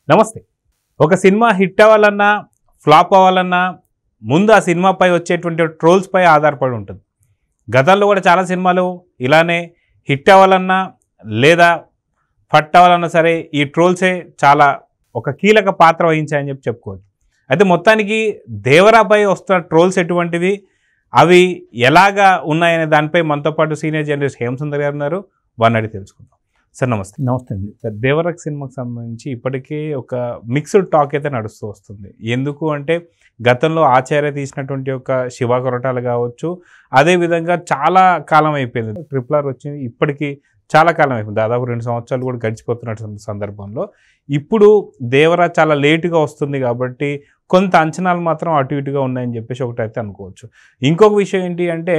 నమస్తే. ఒక cinema hit అవ్వాలన్నా ఫ్లాప్ అవ్వాలన్నా ముందు ఆ సినిమాపై వచ్చేటువంటి ట్రోల్స్పై ఆధారపడి ఉంటుంది. గతంలో కూడా చాలా సినిమాలు ఇలానే హిట్ అవ్వాలన్నా లేదా ఫట్ అవ్వాలన్నా సరే ఈ ట్రోల్సే చాలా ఒక కీలక పాత్ర వహించాయని చెప్పుకోవచ్చు. అయితే మొత్తానికి దేవరాపై వస్తున్న ట్రోల్స్ ఎటువంటివి, అవి ఎలాగా ఉన్నాయనే దానిపై మనతో పాటు సీనియర్ జర్నలిస్ట్ హేమసుందర్ గారు ఉన్నారు. వారిని అడిగి తెలుసుకుందాం. సార్ నమస్తే. నమస్తే అండి. సార్, దేవరక్ సినిమాకి సంబంధించి ఇప్పటికే ఒక మిక్స్డ్ టాక్ అయితే నడుస్తూ వస్తుంది. ఎందుకు అంటే గతంలో ఆచార్య తీసినటువంటి ఒక శివ కొరటాలు కావచ్చు, అదేవిధంగా చాలా కాలం అయిపోయింది. RRR వచ్చింది, ఇప్పటికీ చాలా కాలం అయిపోయింది, దాదాపు 2 సంవత్సరాలు కూడా గడిచిపోతున్న సందర్భంలో ఇప్పుడు దేవరా చాలా లేటుగా వస్తుంది కాబట్టి కొంత అంచనాలు మాత్రం అటు ఇటుగా ఉన్నాయని చెప్పేసి ఒకటైతే అనుకోవచ్చు. ఇంకొక విషయం ఏంటి అంటే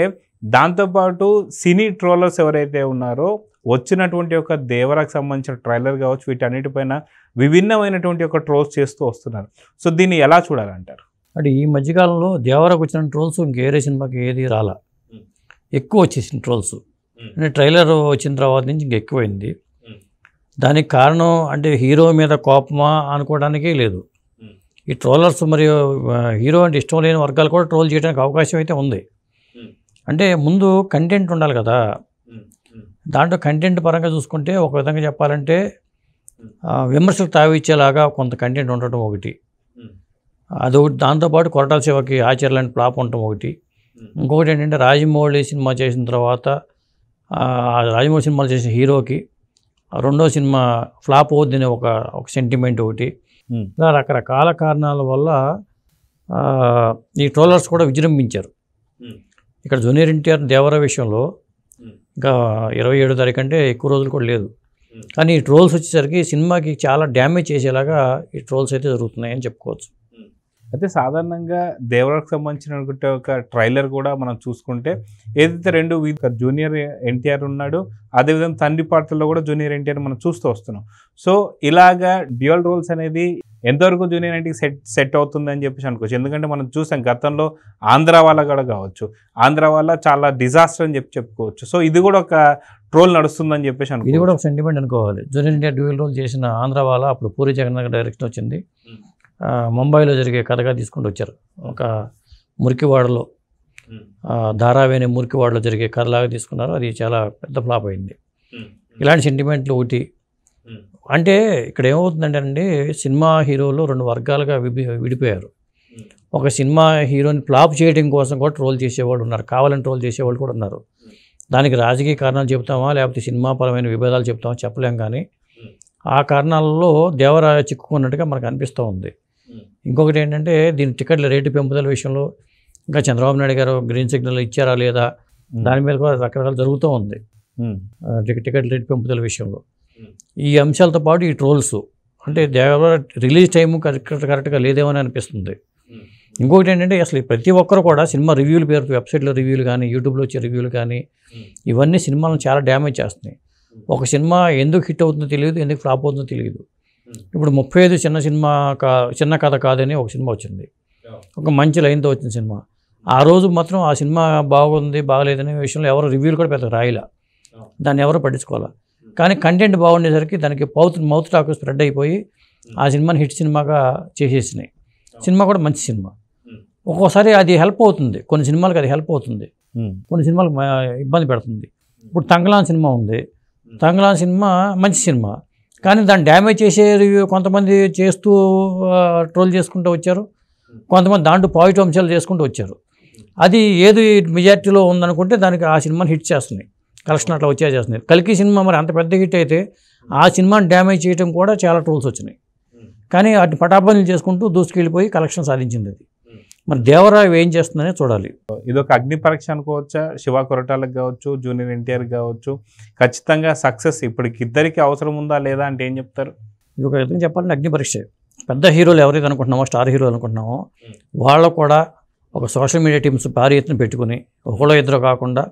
దాంతోపాటు సినీ ట్రోలర్స్ ఎవరైతే ఉన్నారో వచ్చినటువంటి ఒక దేవరాకు సంబంధించిన ట్రైలర్ కావచ్చు, వీటన్నిటిపైన విభిన్నమైనటువంటి ఒక ట్రోల్స్ చేస్తూ వస్తున్నారు. సో దీన్ని ఎలా చూడాలంటారు? అంటే ఈ మధ్యకాలంలో దేవరకు వచ్చిన ట్రోల్స్ ఇంకేరే సినిమాకి ఏది రాలా, ఎక్కువ వచ్చేసిన ట్రోల్స్. అంటే ట్రైలర్ వచ్చిన తర్వాత నుంచి ఇంకెక్కువైంది. దానికి కారణం అంటే హీరో మీద కోపమా అనుకోవడానికే లేదు. ఈ ట్రోలర్స్ మరియు హీరో అంటే ఇష్టం లేని వర్గాలు కూడా ట్రోల్ చేయడానికి అవకాశం అయితే ఉంది. అంటే ముందు కంటెంట్ ఉండాలి కదా. దాంట్లో కంటెంట్ పరంగా చూసుకుంటే ఒక విధంగా చెప్పాలంటే విమర్శలు తావిచ్చేలాగా కొంత కంటెంట్ ఉండటం ఒకటి, అదొకటి. దాంతోపాటు కొరటాల శివకి ఆచార్యాలని ఫ్లాప్ ఉండటం ఒకటి. ఇంకొకటి ఏంటంటే రాజమౌళి సినిమా చేసిన తర్వాత రాజమౌళి సినిమాలు చేసిన హీరోకి రెండో సినిమా ఫ్లాప్ అవుద్దని ఒక సెంటిమెంట్ ఒకటి. ఇలా రకరకాల కారణాల వల్ల ఈ ట్రోలర్స్ కూడా విజృంభించారు. ఇక్కడ జూనియర్ ఎన్టీఆర్ దేవరా విషయంలో ఇంకా 27వ తారీఖు అంటే ఎక్కువ రోజులు కూడా లేదు. కానీ ఈ ట్రోల్స్ వచ్చేసరికి సినిమాకి చాలా డ్యామేజ్ చేసేలాగా ఈ ట్రోల్స్ అయితే జరుగుతున్నాయని చెప్పుకోవచ్చు. అయితే సాధారణంగా దేవరాకు సంబంధించిన ఒక ట్రైలర్ కూడా మనం చూసుకుంటే ఏదైతే 2 జూనియర్ ఎన్టీఆర్ ఉన్నాడు, అదేవిధంగా తండ్రి పాత్రలో కూడా జూనియర్ ఎన్టీఆర్ మనం చూస్తూ వస్తున్నాం. సో ఇలాగా డ్యూయల్ రోల్స్ అనేది ఎంతవరకు జూనియర్ ఎన్టీఆర్కి సెట్ అవుతుంది అని చెప్పేసి అనుకోవచ్చు. ఎందుకంటే మనం చూసాం గతంలో ఆంధ్ర వాళ్ళ కూడా కావచ్చు, ఆంధ్ర వాళ్ళ చాలా డిజాస్టర్ అని చెప్పుకోవచ్చు. సో ఇది కూడా ఒక ట్రోల్ నడుస్తుందని చెప్పేసి అనుకో, ఇది కూడా ఒక సెంటిమెంట్ అనుకోవాలి. జూనియర్ ఎన్టీఆర్ డ్యూయల్ రోల్ చేసిన ఆంధ్ర వాళ్ళ అప్పుడు పూరి జగన్నాథ్ డైరెక్షన్ వచ్చింది. ముంబైలో జరిగే కథగా తీసుకుంటూ వచ్చారు. ఒక మురికివాడలో ధారావేణి మురికివాడలో జరిగే కథలాగా తీసుకున్నారు. అది చాలా పెద్ద ఫ్లాప్ అయింది. ఇలాంటి సెంటిమెంట్లు ఒకటి. అంటే ఇక్కడ ఏమవుతుందంటే అండి, సినిమా హీరోలు 2 వర్గాలుగా విడిపోయారు. ఒక సినిమా హీరోని ఫ్లాప్ చేయడం కోసం కూడా ట్రోల్ చేసేవాళ్ళు ఉన్నారు, కావాలని ట్రోల్ చేసేవాళ్ళు కూడా ఉన్నారు. దానికి రాజకీయ కారణాలు చెప్తామా లేకపోతే సినిమా పరమైన విభేదాలు చెప్తామా చెప్పలేం. కానీ ఆ కారణాలలో దేవరా చిక్కుకున్నట్టుగా మనకు అనిపిస్తూ ఉంది. ఇంకొకటి ఏంటంటే దీని టికెట్ల రేటు పెంపుదల విషయంలో ఇంకా చంద్రబాబు నాయుడు గారు గ్రీన్ సిగ్నల్ ఇచ్చారా లేదా, దాని మీద కూడా రకరకాలు జరుగుతూ ఉంది. టికెట్ రేటు పెంపుదల విషయంలో ఈ అంశాలతో పాటు ఈ ట్రోల్స్ అంటే దేవరా రిలీజ్ టైం కరెక్ట్గా లేదేమని అనిపిస్తుంది. ఇంకొకటి ఏంటంటే అసలు ప్రతి ఒక్కరు కూడా సినిమా రివ్యూలు పేరుతో వెబ్సైట్లో రివ్యూలు కానీ యూట్యూబ్లో వచ్చే రివ్యూలు కానీ ఇవన్నీ సినిమాలను చాలా డ్యామేజ్ చేస్తున్నాయి. ఒక సినిమా ఎందుకు హిట్ అవుతుందో తెలియదు, ఎందుకు ఫ్లాప్ అవుతుందో తెలియదు. ఇప్పుడు 35 చిన్న కథ కాదని ఒక సినిమా వచ్చింది, ఒక మంచి లైన్తో వచ్చిన సినిమా. ఆ రోజు మాత్రం ఆ సినిమా బాగుంది బాగలేదనే విషయంలో ఎవరు రివ్యూలు కూడా పెద్ద రాయలా, దాన్ని ఎవరు పట్టించుకోవాలా. కానీ కంటెంట్ బాగుండేసరికి దానికి మౌత్ టాక్ స్ప్రెడ్ అయిపోయి ఆ సినిమాని హిట్ సినిమాగా చేసేసినాయి. సినిమా కూడా మంచి సినిమా. ఒక్కోసారి అది హెల్ప్ అవుతుంది, కొన్ని సినిమాలకు అది హెల్ప్ అవుతుంది, కొన్ని సినిమాలకు ఇబ్బంది పెడుతుంది. ఇప్పుడు తంగలాన్ సినిమా ఉంది, తంగలాన్ సినిమా మంచి సినిమా, కానీ దాన్ని డ్యామేజ్ చేసే కొంతమంది చేస్తూ ట్రోల్ చేసుకుంటూ వచ్చారు, కొంతమంది దాంట్లో పాజిటివ్ అంశాలు చేసుకుంటూ వచ్చారు. అది ఏది మెజారిటీలో ఉందనుకుంటే దానికి ఆ సినిమాని హిట్ చేస్తున్నాయి, కలెక్షన్ అట్లా వచ్చేస్తున్నాయి. కల్కి సినిమా మరి అంత పెద్ద హిట్ అయితే ఆ సినిమాని డ్యామేజ్ చేయడం కూడా చాలా ట్రోల్స్ వచ్చినాయి. కానీ వాటిని పటాపంచలు చేసుకుంటూ దూసుకెళ్ళిపోయి కలెక్షన్ సాధించింది. అది మరి దేవరా ఏం చేస్తుందనే చూడాలి. ఇది ఒక అగ్ని పరీక్ష అనుకోవచ్చా? శివ కొరటాలకు కావచ్చు, జూనియర్ ఎన్టీఆర్ కావచ్చు, ఖచ్చితంగా సక్సెస్ ఇప్పటికి ఇద్దరికి అవసరం ఉందా లేదా అంటే ఏం చెప్తారు? ఇది ఒక విధంగా చెప్పాలంటే అగ్ని పరీక్ష. పెద్ద హీరోలు ఎవరైతే అనుకుంటున్నామో, స్టార్ హీరోలు అనుకుంటున్నామో, వాళ్ళు కూడా ఒక సోషల్ మీడియా టీమ్స్ భారీ ఎత్తున పెట్టుకుని ఒకళ్ళో ఇద్దరు కాకుండా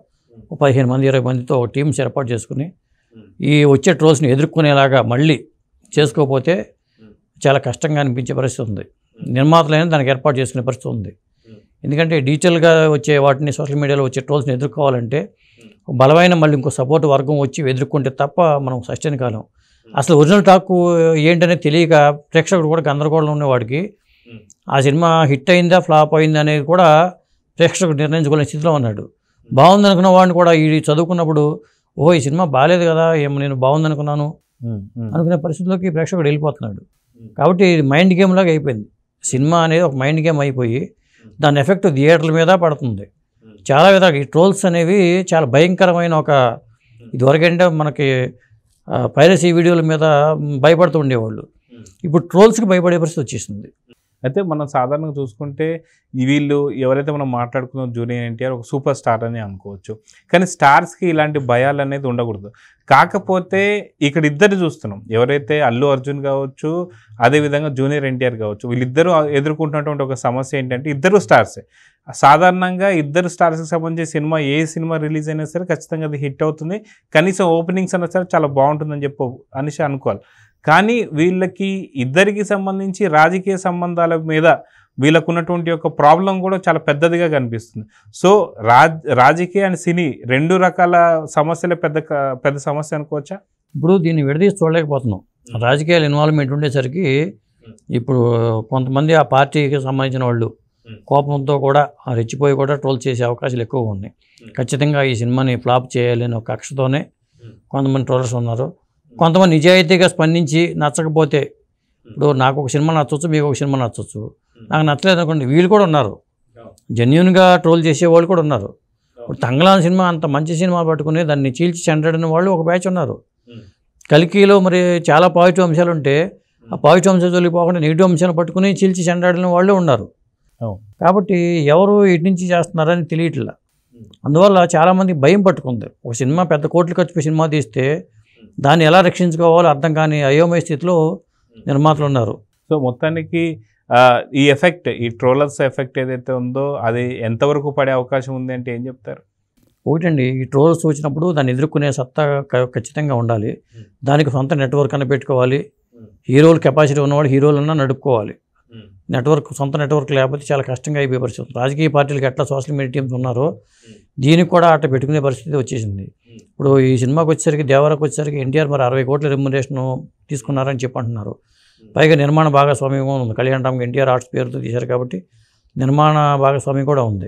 15 మంది 20 మందితో ఒక టీమ్స్ ఏర్పాటు చేసుకుని ఈ వచ్చే ట్రోల్స్ని ఎదుర్కొనేలాగా మళ్ళీ చేసుకోకపోతే చాలా కష్టంగా అనిపించే పరిస్థితి ఉంది. నిర్మాతలైనా దానికి ఏర్పాటు చేసుకునే పరిస్థితి ఉంది. ఎందుకంటే డిజిటల్గా వచ్చే వాటిని సోషల్ మీడియాలో వచ్చే ట్రోల్స్ని ఎదుర్కోవాలంటే బలమైన మళ్ళీ ఇంకో సపోర్ట్ వర్గం వచ్చి ఎదుర్కొంటే తప్ప మనం సస్టైన్ కాలేం. అసలు ఒరిజినల్ టాక్ ఏంటనేది తెలియక ప్రేక్షకుడు కూడా గందరగోళం ఉండేవాడికి ఆ సినిమా హిట్ అయిందా ఫ్లాప్ అయిందా అనేది కూడా ప్రేక్షకుడు నిర్ణయించుకోలేని స్థితిలో ఉన్నాడు. బాగుంది అనుకున్న వాడిని కూడా ఈ చదువుకున్నప్పుడు ఓ ఈ సినిమా బాగాలేదు కదా ఏమో నేను బాగుంది అనుకున్నాను అనుకునే పరిస్థితుల్లోకి ప్రేక్షకుడు వెళ్ళిపోతున్నాడు. కాబట్టి మైండ్ గేమ్ లాగా అయిపోయింది. సినిమా అనేది ఒక మైండ్ గేమ్ అయిపోయి దాని ఎఫెక్ట్ థియేటర్ల మీద పడుతుంది. చాలా విధాలుగా ఈ ట్రోల్స్ అనేవి చాలా భయంకరమైన ఒక ఇదివరకంటే మనకి పైరసీ వీడియోల మీద భయపడుతూ ఉండేవాళ్ళు, ఇప్పుడు ట్రోల్స్కి భయపడే పరిస్థితి వచ్చేసింది. అయితే మనం సాధారణంగా చూసుకుంటే వీళ్ళు ఎవరైతే మనం మాట్లాడుకున్నాం జూనియర్ ఎన్టీఆర్ ఒక సూపర్ స్టార్ అని అనుకోవచ్చు, కానీ స్టార్స్కి ఇలాంటి భయాలు అనేది ఉండకూడదు. కాకపోతే ఇక్కడ ఇద్దరు చూస్తున్నాం, ఎవరైతే అల్లు అర్జున్ కావచ్చు అదేవిధంగా జూనియర్ ఎన్టీఆర్ కావచ్చు, వీళ్ళిద్దరూ ఎదుర్కొంటున్నటువంటి ఒక సమస్య ఏంటంటే ఇద్దరు స్టార్సే. సాధారణంగా ఇద్దరు స్టార్స్కి సంబంధించి సినిమా ఏ సినిమా రిలీజ్ అయినా సరే ఖచ్చితంగా అది హిట్ అవుతుంది, కనీసం ఓపెనింగ్స్ అయినా సరే చాలా బాగుంటుందని అనేసి అనుకోవాలి. కానీ వీళ్ళకి ఇద్దరికి సంబంధించి రాజకీయ సంబంధాల మీద వీళ్ళకు ఉన్నటువంటి ఒక ప్రాబ్లం కూడా చాలా పెద్దదిగా కనిపిస్తుంది. సో రాజకీయ అండ్ సినీ రెండు రకాల సమస్యలే పెద్ద సమస్య అనుకోవచ్చా? ఇప్పుడు దీన్ని విడదీసి చూడలేకపోతున్నాం. రాజకీయాల ఇన్వాల్వ్మెంట్ ఉండేసరికి ఇప్పుడు కొంతమంది ఆ పార్టీకి సంబంధించిన వాళ్ళు కోపంతో కూడా రెచ్చిపోయి కూడా ట్రోల్ చేసే అవకాశాలు ఎక్కువ ఉన్నాయి. ఖచ్చితంగా ఈ సినిమాని ఫ్లాప్ చేయాలి అని ఒక కక్షతోనే కొంతమంది ట్రోలర్స్ ఉన్నారు. కొంతమంది నిజాయితీగా స్పందించి నచ్చకపోతే, ఇప్పుడు నాకు ఒక సినిమా నచ్చవచ్చు, మీకు ఒక సినిమా నచ్చవచ్చు, నాకు నచ్చలేదు అనుకోండి, వీళ్ళు కూడా ఉన్నారు. జెన్యున్గా ట్రోల్ చేసే వాళ్ళు కూడా ఉన్నారు. ఇప్పుడు తంగలాన్ సినిమా అంత మంచి సినిమా పట్టుకుని దాన్ని చీల్చి చెండాడిన వాళ్ళు ఒక బ్యాచ్ ఉన్నారు. కల్కిలో మరి చాలా పాజిటివ్ అంశాలు ఉంటే ఆ పాజిటివ్ అంశాలు తొలిపోకుండా నెగిటివ్ అంశాలు పట్టుకుని చీల్చి చెండాడిన వాళ్ళు ఉన్నారు. కాబట్టి ఎవరు ఇటు నుంచి చేస్తున్నారని తెలియట్లా. అందువల్ల చాలామంది భయం పట్టుకుంది. ఒక సినిమా పెద్ద కోట్లు ఖర్చు పెట్టి సినిమా తీస్తే దాన్ని ఎలా రక్షించుకోవాలో అర్థం కాని అయోమయ స్థితిలో నిర్మాతలు ఉన్నారు. సో మొత్తానికి ఈ ఎఫెక్ట్, ఈ ట్రోలర్స్ ఎఫెక్ట్ ఏదైతే ఉందో అది ఎంతవరకు పడే అవకాశం ఉంది అంటే ఏం చెప్తారు? ఒకటండి, ఈ ట్రోల్స్ వచ్చినప్పుడు దాన్ని ఎదుర్కొనే సత్తా ఖచ్చితంగా ఉండాలి. దానికి సొంత నెట్వర్క్ అన్న పెట్టుకోవాలి. హీరోలు కెపాసిటీ ఉన్నవాడు హీరోలన్నా నడుపుకోవాలి. సొంత నెట్వర్క్ లేకపోతే చాలా కష్టంగా అయిపోయే పరిస్థితి. రాజకీయ పార్టీలకు ఎట్లా సోషల్ మీడియా టీమ్స్ ఉన్నారో దీనికి కూడా అట్లా పెట్టుకునే పరిస్థితి వచ్చేసింది. ఇప్పుడు ఈ సినిమాకి వచ్చేసరికి దేవరకు వచ్చేసరికి ఎన్టీఆర్ మరి 60 కోట్ల రెమ్యునరేషన్ తీసుకున్నారని చెప్పి అంటున్నారు. పైగా నిర్మాణ భాగస్వామ్యం ఉంది. కళ్యాణరామ్కి ఎన్టీఆర్ ఆర్ట్స్ పేరుతో తీశారు కాబట్టి నిర్మాణ భాగస్వామ్యం కూడా ఉంది.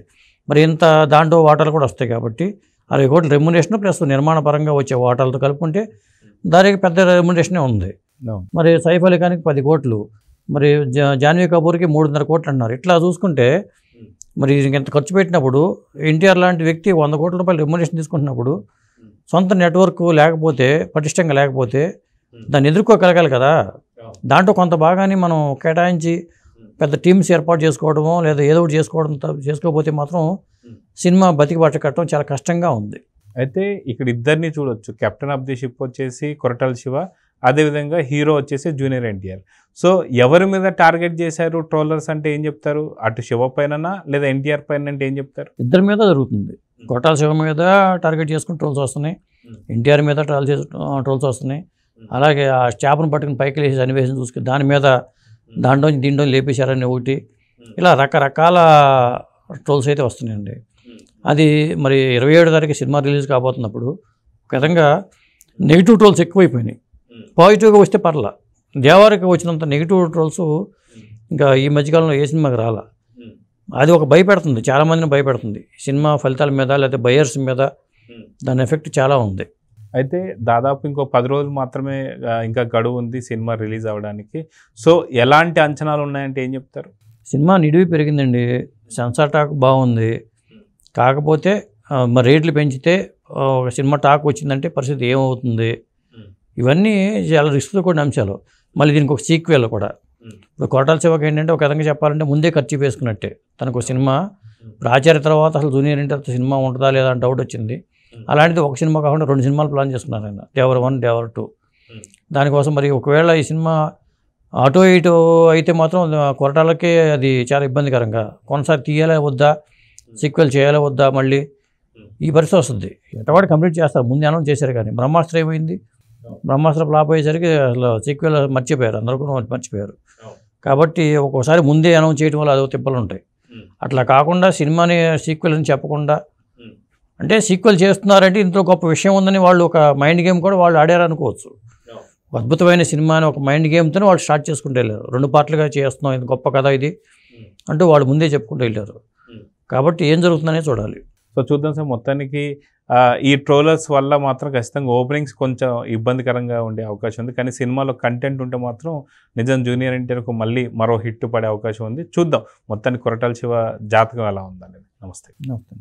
మరి ఇంత దాంట్లో వాటాలు కూడా వస్తాయి కాబట్టి 60 కోట్ల రెమ్యునరేషన్ ప్లస్ నిర్మాణ పరంగా వచ్చే వాటాలతో కలుపుకుంటే దానికి పెద్ద రెమ్యునరేషనే ఉంది. మరి సైఫ్ అలీ ఖాన్కి 10 కోట్లు, మరి జాన్వీ కపూర్కి 3.5 కోట్లు అన్నారు. ఇట్లా చూసుకుంటే మరి ఇంత ఖర్చు పెట్టినప్పుడు ఎన్టీఆర్ లాంటి వ్యక్తి 100 కోట్ల రూపాయలు రెమ్యునరేషన్ తీసుకుంటున్నప్పుడు సొంత నెట్వర్క్ లేకపోతే, పటిష్టంగా లేకపోతే దాన్ని ఎదుర్కోగలగాలి కదా. దాంట్లో కొంత భాగాన్ని మనం కేటాయించి పెద్ద టీమ్స్ ఏర్పాటు చేసుకోవడమో లేదా ఏదో ఒకటి చేసుకోకపోతే మాత్రం సినిమా బతికి బట్టకట్టడం చాలా కష్టంగా ఉంది. అయితే ఇక్కడ ఇద్దరిని చూడొచ్చు. కెప్టెన్ ఆఫ్ ది షిప్ వచ్చేసి కొరటాల శివ, అదేవిధంగా హీరో వచ్చేసి జూనియర్ ఎన్టీఆర్. సో ఎవరి మీద టార్గెట్ చేశారు ట్రోలర్స్ అంటే ఏం చెప్తారు? అటు శివ పైన లేదా ఎన్టీఆర్ పైన అంటే ఏం చెప్తారు? ఇద్దరి మీద జరుగుతుంది. కొరటాల శివ మీద టార్గెట్ చేసుకుని ట్రోల్స్ వస్తున్నాయి, ఎన్టీఆర్ మీద ట్రోల్స్ వస్తున్నాయి. అలాగే ఆ చేపను పట్టుకుని పైకి లేచి సన్నివేశం చూసుకుని దాని మీద దీంట్లో లేపేశారని ఒకటి, ఇలా రకరకాల ట్రోల్స్ అయితే వస్తున్నాయండి. అది మరి 27 తారీఖు సినిమా రిలీజ్ కాబోతున్నప్పుడు ఒక విధంగా నెగిటివ్ ట్రోల్స్ ఎక్కువైపోయినాయి. పాజిటివ్గా వస్తే పర్లా, దేవారికి వచ్చినంత నెగిటివ్ ట్రోల్స్ ఇంకా ఈ మధ్యకాలంలో ఏ సినిమాకి రాలా. అది ఒక భయపెడుతుంది, చాలామందిని భయపెడుతుంది. సినిమా ఫలితాల మీద లేకపోతే బయర్స్ మీద దాని ఎఫెక్ట్ చాలా ఉంది. అయితే దాదాపు ఇంకో 10 రోజులు మాత్రమే ఇంకా గడువు ఉంది సినిమా రిలీజ్ అవ్వడానికి. సో ఎలాంటి అంచనాలు ఉన్నాయంటే ఏం చెప్తారు? సినిమా నిడివి పెరిగిందండి, సెన్సార్ టాక్ బాగుంది. కాకపోతే మరి రేట్లు పెంచితే ఒక సినిమా టాక్ వచ్చిందంటే పరిస్థితి ఏమవుతుంది, ఇవన్నీ చాలా రిస్క్తో కూడిన అంశాలు. మళ్ళీ దీనికి ఒక సీక్వెల్ కూడా. ఇప్పుడు కొరటాల శివకి ఏంటంటే ఒక విధంగా చెప్పాలంటే ముందే ఖర్చు వేసుకున్నట్టే. తనకు సినిమా ఇప్పుడు ఆచార్య తర్వాత అసలు జూనియర్ ఎన్టీఆర్ సినిమా ఉంటుందా లేదా అని డౌట్ వచ్చింది. అలాంటిది ఒక సినిమా కాకుండా 2 సినిమాలు ప్లాన్ చేసుకున్నారు ఆయన, దేవర్ 1, దేవర్ 2. దానికోసం మరి ఒకవేళ ఈ సినిమా అటో ఇటో అయితే మాత్రం కొరటాలకే అది చాలా ఇబ్బందికరంగా కొనసాగి తీయాలా వద్దా, సీక్వెల్ చేయాలా వద్దా, మళ్ళీ ఈ పరిస్థితి వస్తుంది. ఎటవాడు కంప్లీట్ చేస్తారు, ముందే అనౌన్స్ చేశారు. కానీ బ్రహ్మాస్త్ర ఏమైంది, బ్రహ్మాస్త్ర ఫ్లాప్ అయ్యేసరికి అసలు సీక్వెల్ మర్చిపోయారు, అందరూ కూడా మర్చిపోయారు. కాబట్టి ఒక్కోసారి ముందే అనౌన్స్ చేయడం వల్ల అదో తిప్పలు ఉంటాయి. అట్లా కాకుండా సినిమాని సీక్వెల్ అని చెప్పకుండా, అంటే సీక్వెల్ చేస్తున్నారంటే ఇంట్లో గొప్ప విషయం ఉందని వాళ్ళు ఒక మైండ్ గేమ్ కూడా వాళ్ళు ఆడారు అనుకోవచ్చు. అద్భుతమైన సినిమా అని ఒక మైండ్ గేమ్తోనే వాళ్ళు స్టార్ట్ చేసుకుంటూ వెళ్ళారు. 2 పార్ట్లుగా చేస్తున్నాం, ఇది గొప్ప కథ ఇది అంటూ వాళ్ళు ముందే చెప్పుకుంటూ వెళ్ళారు. కాబట్టి ఏం జరుగుతుందనే చూడాలి. సో చూద్దాం సార్. మొత్తానికి ఈ ట్రోలర్స్ వల్ల మాత్రం ఖచ్చితంగా ఓపెనింగ్స్ కొంచెం ఇబ్బందికరంగా ఉండే అవకాశం ఉంది. కానీ సినిమాలో కంటెంట్ ఉంటే మాత్రం నిజం జూనియర్ ఎన్టీఆర్కు మళ్ళీ మరో హిట్ పడే అవకాశం ఉంది. చూద్దాం మొత్తానికి కొరటాల శివ జాతకం ఎలా ఉందనేది. నమస్తే. నమస్తే.